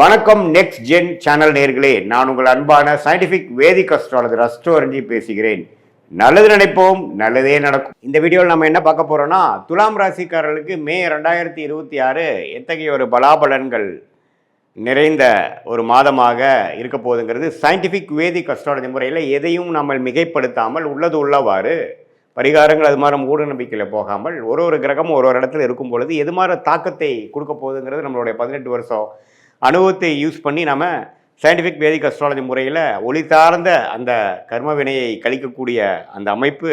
வணக்கம் next gen channel நேர்களே, நான் உங்கள் அன்பான சயின்டிபிக் வேதிக் அஸ்ட்ராலஜர் அஸ்ட்ரோரஞ்சி பேசுகிறேன். நல்லது நினைப்போம், நல்லதே நடக்கும். இந்த வீடியோவில் நம்ம என்ன பார்க்க போறோம்னா, துலாம் ராசிக்காரர்களுக்கு மே 2026 எத்தகைய ஒரு பலாபலன்கள் நிறைந்த ஒரு மாதமாக இருக்க போகுதுங்கிறது சயின்டிபிக் வேதிக் அஸ்ட்ராலஜி முறையில் எதையும் நம்ம மிகைப்படுத்தாமல் உள்ளது உள்ளவாறு பரிகாரங்கள் அது மாதிரி மூட நம்பிக்கையில் போகாமல் ஒரு கிரகமும் ஒரு இடத்துல இருக்கும் பொழுது எது மாதிரி தாக்கத்தை கொடுக்க போகுதுங்கிறது நம்மளுடைய 18 வருஷம் அனுபவத்தை யூஸ் பண்ணி நம்ம சயின்டிஃபிக் வேதிக் அஸ்ட்ராலஜி முறையில் ஒளி சார்ந்த அந்த கர்ம வினையை கழிக்கக்கூடிய அந்த அமைப்பு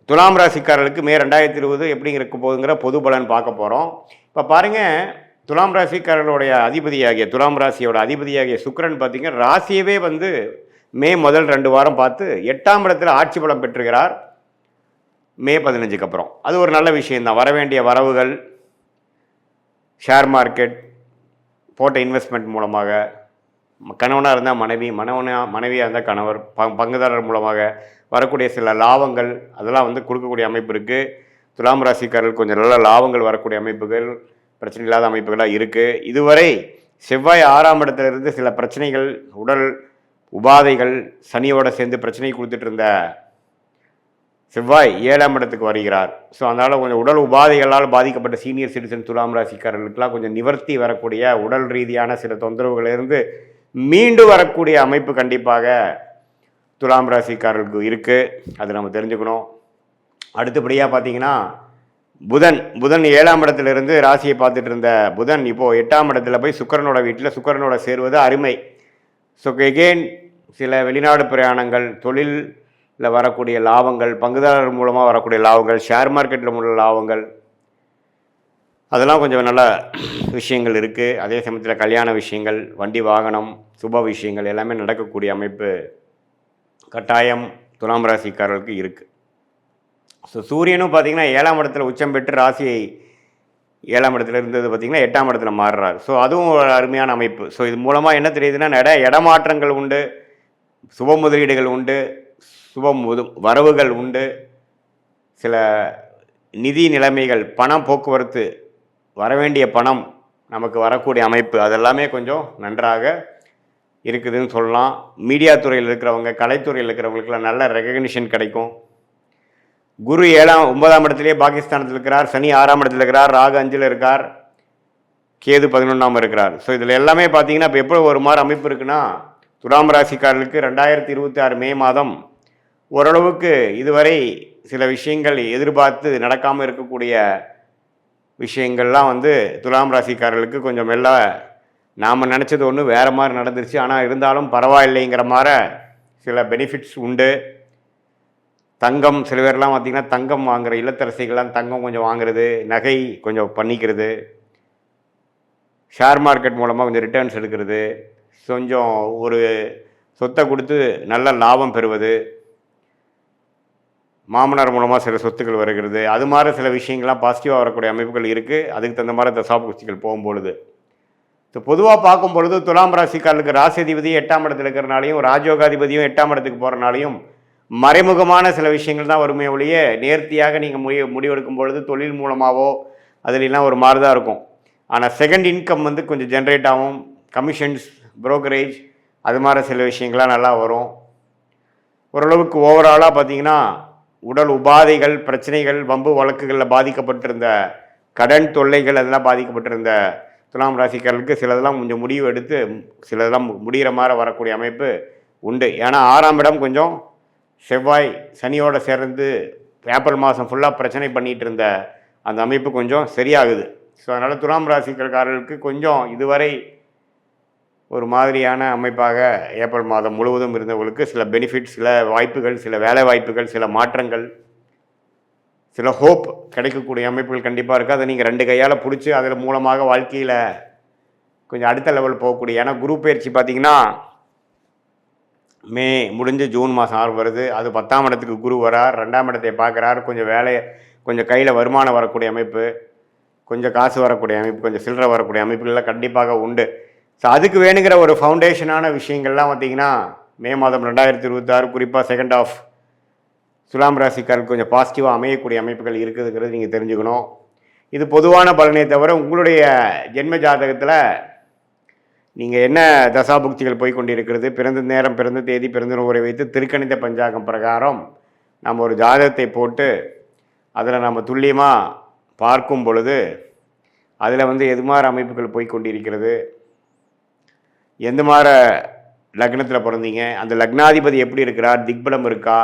துலாம் ராசிக்காரர்களுக்கு மே 2020 எப்படி இருக்க போகுதுங்கிற பொது பலன் பார்க்க போகிறோம். இப்போ பாருங்கள், துலாம் ராசிக்காரர்களுடைய அதிபதியாகிய துலாம் ராசியோட அதிபதியாகிய சுக்கிரன் பார்த்திங்கன்னா ராசியவே மே முதல் 2 வாரம் பார்த்து 8ஆம் இடத்துல ஆட்சி பலம் பெற்றுகிறார். மே 15க்கு அப்புறம் அது ஒரு நல்ல விஷயந்தான். வரவேண்டிய வரவுகள், ஷேர் மார்க்கெட் போட்ட இன்வெஸ்ட்மெண்ட் மூலமாக, கணவனாக இருந்தால் மனைவியாக இருந்தால் கணவர், பங்குதாரர் மூலமாக வரக்கூடிய சில லாபங்கள் அதெல்லாம் கொடுக்கக்கூடிய அமைப்பு இருக்குது. துலாம் ராசிக்காரர்கள் கொஞ்சம் நல்ல லாபங்கள் வரக்கூடிய அமைப்புகள், பிரச்சனை இல்லாத அமைப்புகளாக இருக்குது. இதுவரை செவ்வாய் 6ஆம் இடத்துலேருந்து சில பிரச்சனைகள், உடல் உபாதைகள், சனியோடு சேர்ந்து பிரச்சனை கொடுத்துட்டு இருந்த செவ்வாய் 7ஆம் இடத்துக்கு வருகிறார். ஸோ அதனால் கொஞ்சம் உடல் உபாதைகளால் பாதிக்கப்பட்ட சீனியர் சிட்டிசன் துலாம் ராசிக்காரர்களுக்கெல்லாம் கொஞ்சம் நிவர்த்தி வரக்கூடிய உடல் ரீதியான சில தொந்தரவுகளிலிருந்து மீண்டு வரக்கூடிய அமைப்பு கண்டிப்பாக துலாம் ராசிக்காரர்களுக்கு இருக்குது. அது நம்ம தெரிஞ்சுக்கணும். அடுத்தபடியாக பார்த்தீங்கன்னா புதன் 7ஆம் இடத்துலேருந்து ராசியை பார்த்துட்டு இருந்த புதன் இப்போது 8ஆம் இடத்துல போய் சுக்கிரனோட வீட்டில் சுக்கிரனோட சேருவது அருமை. ஸோ எகெயின் சில வெளிநாடு பிரயாணங்கள், தொழிலில் வரக்கூடிய லாபங்கள், பங்குதாரர் மூலமாக வரக்கூடிய லாபங்கள், ஷேர் மார்க்கெட்டில் உள்ள லாபங்கள், அதெல்லாம் கொஞ்சம் நல்ல விஷயங்கள் இருக்குது. அதே சமயத்தில் கல்யாண விஷயங்கள், வண்டி வாகனம், சுப விஷயங்கள் எல்லாமே நடக்கக்கூடிய அமைப்பு கட்டாயம் துலாம் ராசிக்காரர்களுக்கு இருக்குது. ஸோ சூரியனும் பார்த்திங்கன்னா 7ஆம் இடத்துல உச்சம் பெற்று ராசியை 7ஆம் இடத்துல இருந்தது பார்த்திங்கன்னா 8ஆம் இடத்துல மாறுறாரு. ஸோ அதுவும் ஒரு அருமையான அமைப்பு. ஸோ இது மூலமாக என்ன தெரியுதுன்னா, இடமாற்றங்கள் உண்டு, சுப முதலீடுகள் உண்டு, வரவுகள் உண்டு, சில நிதி நிலைமைகள், பணம் போக்குவரத்து, வரவேண்டிய பணம் நமக்கு வரக்கூடிய அமைப்பு அதெல்லாமே கொஞ்சம் நன்றாக இருக்குதுன்னு சொல்லலாம். மீடியா துறையில் இருக்கிறவங்க, கலைத்துறையில் இருக்கிறவங்களுக்குலாம் நல்ல ரெகக்னிஷன் கிடைக்கும். குரு 9ஆம் இடத்துலேயே பாகிஸ்தானத்தில் இருக்கிறார், சனி 6ஆம் இடத்துல இருக்கிறார், ராகு 5ல் இருக்கார், கேது 11ஆம் இருக்கிறார். ஸோ இதில் எல்லாமே பார்த்தீங்கன்னா இப்போ எப்போ ஒரு மாதிரி அமைப்பு இருக்குன்னா, துலாம் ராசிக்காரர்களுக்கு 2026 மே மாதம் ஓரளவுக்கு இதுவரை சில விஷயங்கள் எதிர்பார்த்து நடக்காமல் இருக்கக்கூடிய விஷயங்கள்லாம் துலாம் ராசிக்காரர்களுக்கு கொஞ்சம் மெல்ல நாம் நினச்சது ஒன்று வேறு மாதிரி நடந்துருச்சு. ஆனால் இருந்தாலும் பரவாயில்லைங்கிற மாதிரி சில பெனிஃபிட்ஸ் உண்டு. தங்கம், சில பேர்லாம் பார்த்திங்கன்னா தங்கம் வாங்குகிற இல்லத்தரசிகள்லாம் தங்கம் கொஞ்சம் வாங்குறது, நகை கொஞ்சம் பண்ணிக்கிறது, ஷேர் மார்க்கெட் மூலமாக கொஞ்சம் ரிட்டர்ன்ஸ் எடுக்கிறது, கொஞ்சம் ஒரு சொத்தை கொடுத்து நல்ல லாபம் பெறுவது, மாமனார் மூலமாக சில சொத்துக்கள் வருகிறது, அது மாதிரி சில விஷயங்கள்லாம் பாசிட்டிவாக வரக்கூடிய அமைப்புகள் இருக்குது. அதுக்கு தகுந்த மாதிரி தசாபுக்திகள் போகும்பொழுது ஸோ பொதுவாக பார்க்கும் பொழுது துலாம் ராசிக்காரர்களுக்கு ராசி அதிபதி 8ஆம் இடத்துல இருக்கிறனாலையும், ராஜயோகாதிபதியும் 8ஆம் இடத்துக்கு போகிறனாலையும் மறைமுகமான சில விஷயங்கள் தான் வருமே ஒழிய நேர்த்தியாக நீங்கள் முடிவெடுக்கும் பொழுது தொழில் மூலமாகவோ அதுலாம் ஒரு மாதிரி தான் இருக்கும். ஆனால் செகண்ட் இன்கம் கொஞ்சம் ஜென்ரேட் ஆகும். கமிஷன்ஸ், புரோக்கரேஜ், அது மாதிரி சில விஷயங்கள்லாம் நல்லா வரும். ஓரளவுக்கு ஓவராலாக பார்த்திங்கன்னா உடல் உபாதைகள், பிரச்சனைகள், வம்பு வழக்குகளில் பாதிக்கப்பட்டிருந்த கடன் தொல்லைகள், அதெல்லாம் பாதிக்கப்பட்டிருந்த துலாம் ராசிக்காரர்களுக்கு சிலதெல்லாம் கொஞ்சம் முடிவு எடுத்து சிலதெல்லாம் முடிகிற மாதிரி வரக்கூடிய அமைப்பு உண்டு. ஏன்னா 6ஆம் இடம் கொஞ்சம் செவ்வாய் சனியோடு சேர்ந்து ஏப்ரல் மாதம் ஃபுல்லாக பிரச்சனை பண்ணிகிட்டு இருந்த அந்த அமைப்பு கொஞ்சம் சரியாகுது. ஸோ அதனால் துலாம் ராசிக்காரர்களுக்கு கொஞ்சம் இதுவரை ஒரு மாதிரியான அமைப்பாக ஏப்ரல் மாதம் முழுவதும் இருந்தவங்களுக்கு சில பெனிஃபிட்ஸ், சில வாய்ப்புகள், சில வேலை வாய்ப்புகள், சில மாற்றங்கள், சில ஹோப் கிடைக்கக்கூடிய அமைப்புகள் கண்டிப்பாக இருக்குது. அதை நீங்கள் 2 கையால் பிடிச்சி அதில் மூலமாக வாழ்க்கையில் கொஞ்சம் அடுத்த லெவல் போகக்கூடிய. ஏன்னா குரு பயிற்சி பார்த்திங்கன்னா மே முடிஞ்சு ஜூன் மாதம் வருது. அது 10ஆம் இடத்துக்கு குரு வரார், 2ஆம் இடத்தை பார்க்குறார். கொஞ்சம் கையில் வருமானம் வரக்கூடிய அமைப்பு, கொஞ்சம் காசு வரக்கூடிய அமைப்பு, கொஞ்சம் சில்லறை வரக்கூடிய அமைப்புகள்லாம் கண்டிப்பாக உண்டு. ஸோ அதுக்கு வேணுங்கிற ஒரு ஃபவுண்டேஷனான விஷயங்கள்லாம் பார்த்திங்கன்னா மே மாதம் 2026 குறிப்பாக செகண்ட் ஆஃப் துலாம் ராசிக்காரருக்கு கொஞ்சம் பாசிட்டிவாக அமையக்கூடிய அமைப்புகள் இருக்குதுங்கிறது நீங்கள் தெரிஞ்சுக்கணும். இது பொதுவான பலனை தவிர உங்களுடைய ஜென்ம ஜாதகத்தில் நீங்கள் என்ன தசாபுக்திகள் போய் கொண்டிருக்கிறது, பிறந்த நேரம், பிறந்த தேதி, பிறந்த ஊரை வைத்து திருக்கணித பஞ்சாங்கம் பிரகாரம் நம்ம ஒரு ஜாதகத்தை போட்டு அதில் நம்ம துல்லியமாக பார்க்கும் பொழுது அதில் வந்து எது மாதிரி அமைப்புகள் போய் கொண்டிருக்கிறது, எந்த மாதிரி லக்னத்தில் பிறந்தீங்க, அந்த லக்னாதிபதி எப்படி இருக்கிறார், திக்பலம் இருக்கா,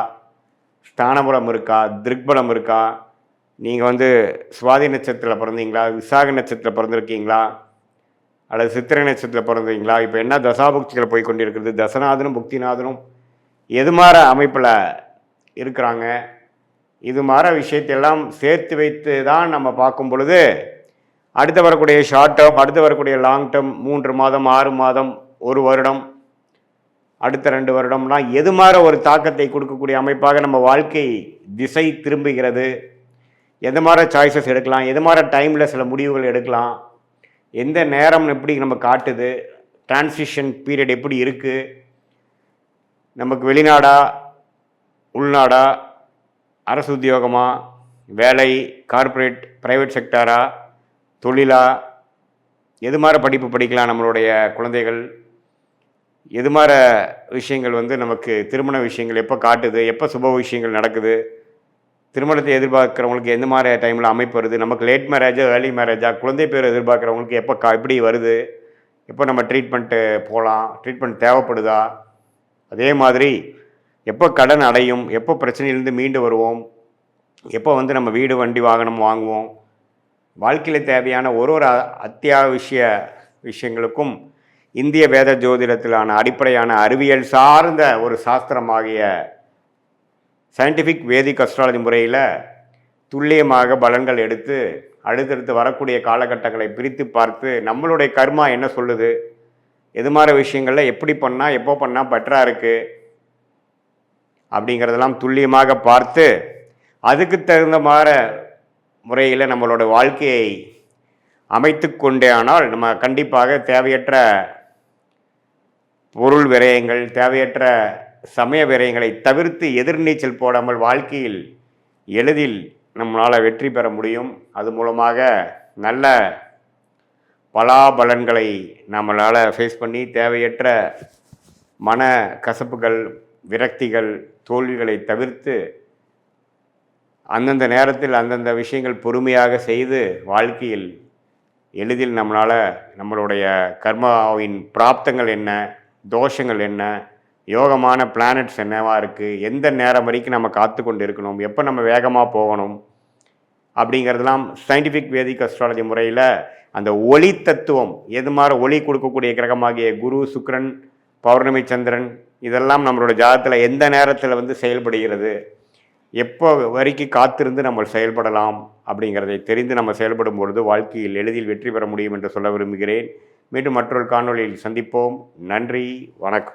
ஸ்தானபலம் இருக்கா, திருக்பலம் இருக்கா, நீங்கள் வந்து சுவாதி நட்சத்திரத்தில் பிறந்தீங்களா, விசாக நட்சத்திரத்தில் பிறந்திருக்கீங்களா, அல்லது சித்திரை நட்சத்திரத்தில் பிறந்தீங்களா, இப்போ என்ன தசாபுக்திகள் போய் கொண்டிருக்கிறது, தசநாதனும் புக்திநாதனும் எது மாதிரி அமைப்பில் இருக்கிறாங்க, இது மாதிரி விஷயத்தையெல்லாம் சேர்த்து வைத்து தான் நம்ம பார்க்கும் பொழுது அடுத்து வரக்கூடிய ஷார்ட் டேர்ம், அடுத்து வரக்கூடிய லாங் டேர்ம், 3 மாதம், 6 மாதம், 1 வருடம், அடுத்த 2 வருடம்லாம் எது மாதிரி ஒரு தாக்கத்தை கொடுக்கக்கூடிய அமைப்பாக நம்ம வாழ்க்கை திசை திரும்புகிறது, எந்த மாதிரி சாய்ஸஸ் எடுக்கலாம், எது மாதிரி டைமில் சில முடிவுகள் எடுக்கலாம், எந்த நேரம் எப்படி நம்ம காட்டுது, டிரான்சிஷன் பீரியட் எப்படி இருக்குது, நமக்கு வெளிநாடா உள்நாடா, அரசு உத்தியோகமா, வேலை, கார்ப்பரேட், ப்ரைவேட் செக்டாரா, தொழிலா, எது மாதிரி படிப்பு படிக்கலாம் நம்மளுடைய குழந்தைகள், எது மாதிரி விஷயங்கள் வந்து நமக்கு திருமண விஷயங்கள் எப்போ காட்டுது, எப்போ சுப விஷயங்கள் நடக்குது, திருமணத்தை எதிர்பார்க்குறவங்களுக்கு எந்த மாதிரி டைமில் அமைப்பு வருது, நமக்கு லேட் மேரேஜா ஏர்லி மேரேஜா, குழந்தை பேர் எதிர்பார்க்குறவங்களுக்கு எப்போ எப்படி வருது, எப்போ நம்ம ட்ரீட்மெண்ட்டு போகலாம், ட்ரீட்மெண்ட் தேவைப்படுதா, அதே மாதிரி எப்போ கடன் அடையும், எப்போ பிரச்சனையிலேருந்து மீண்டு வருவோம், எப்போ வந்து நம்ம வீடு வண்டி வாகனம் வாங்குவோம், வாழ்க்கையில் தேவையான ஒரு அத்தியாவசிய விஷயங்களுக்கும் இந்திய வேத ஜோதிடத்திலான அடிப்படையான அறிவியல் சார்ந்த ஒரு சாஸ்திரமாகிய சயின்டிஃபிக் வேதிக் அஸ்ட்ராலஜி முறையில் துல்லியமாக பலன்கள் எடுத்து அடுத்தடுத்து வரக்கூடிய காலகட்டங்களை பிரித்து பார்த்து நம்மளுடைய கர்மா என்ன சொல்லுது, எது மாதிரி விஷயங்களில் எப்படி பண்ணால் எப்போ பண்ணால் பெட்டராக இருக்குது அப்படிங்கிறதெல்லாம் துல்லியமாக பார்த்து அதுக்கு தகுந்த மாதிரி முறையில் நம்மளோட வாழ்க்கையை அமைத்து கொண்டே ஆனால் நம்ம கண்டிப்பாக தேவையற்ற பொருள் விரயங்கள், தேவையற்ற சமய விரயங்களை தவிர்த்து எதிர்நீச்சல் போடாமல் வாழ்க்கையில் எளிதில் நம்மளால் வெற்றி பெற முடியும். அது மூலமாக நல்ல பலாபலன்களை நம்மளால் ஃபேஸ் பண்ணி தேவையற்ற மன கசப்புகள், விரக்திகள், தோல்விகளை தவிர்த்து அந்தந்த நேரத்தில் அந்தந்த விஷயங்கள் பொறுமையாக செய்து வாழ்க்கையில் எளிதில் நம்மளால் நம்மளுடைய கர்மாவின் பிராப்தங்கள் என்ன, தோஷங்கள் என்ன, யோகமான பிளானட்ஸ் என்னவா இருக்குது, எந்த நேரம் வரைக்கும் நம்ம காத்து கொண்டு இருக்கணும், எப்போ நம்ம வேகமாக போகணும் அப்படிங்கிறதெல்லாம் சயின்டிஃபிக் வேதிக் அஸ்ட்ராலஜி முறையில் அந்த ஒளி தத்துவம், எது மாதிரி ஒளி கொடுக்கக்கூடிய கிரகமாகிய குரு, சுக்கிரன், பௌர்ணமி, சந்திரன், இதெல்லாம் நம்மளோட ஜாதகத்தில் எந்த நேரத்தில் வந்து செயல்படுகிறது, எப்போ வரைக்கும் காத்திருந்து நம்ம செயல்படலாம் அப்படிங்கிறதை தெரிந்து நம்ம செயல்படும் பொழுது வாழ்க்கையில் எளிதில் வெற்றி பெற முடியும் என்று சொல்ல விரும்புகிறேன். மீண்டும் மற்றொரு காணொளியில் சந்திப்போம். நன்றி, வணக்கம்.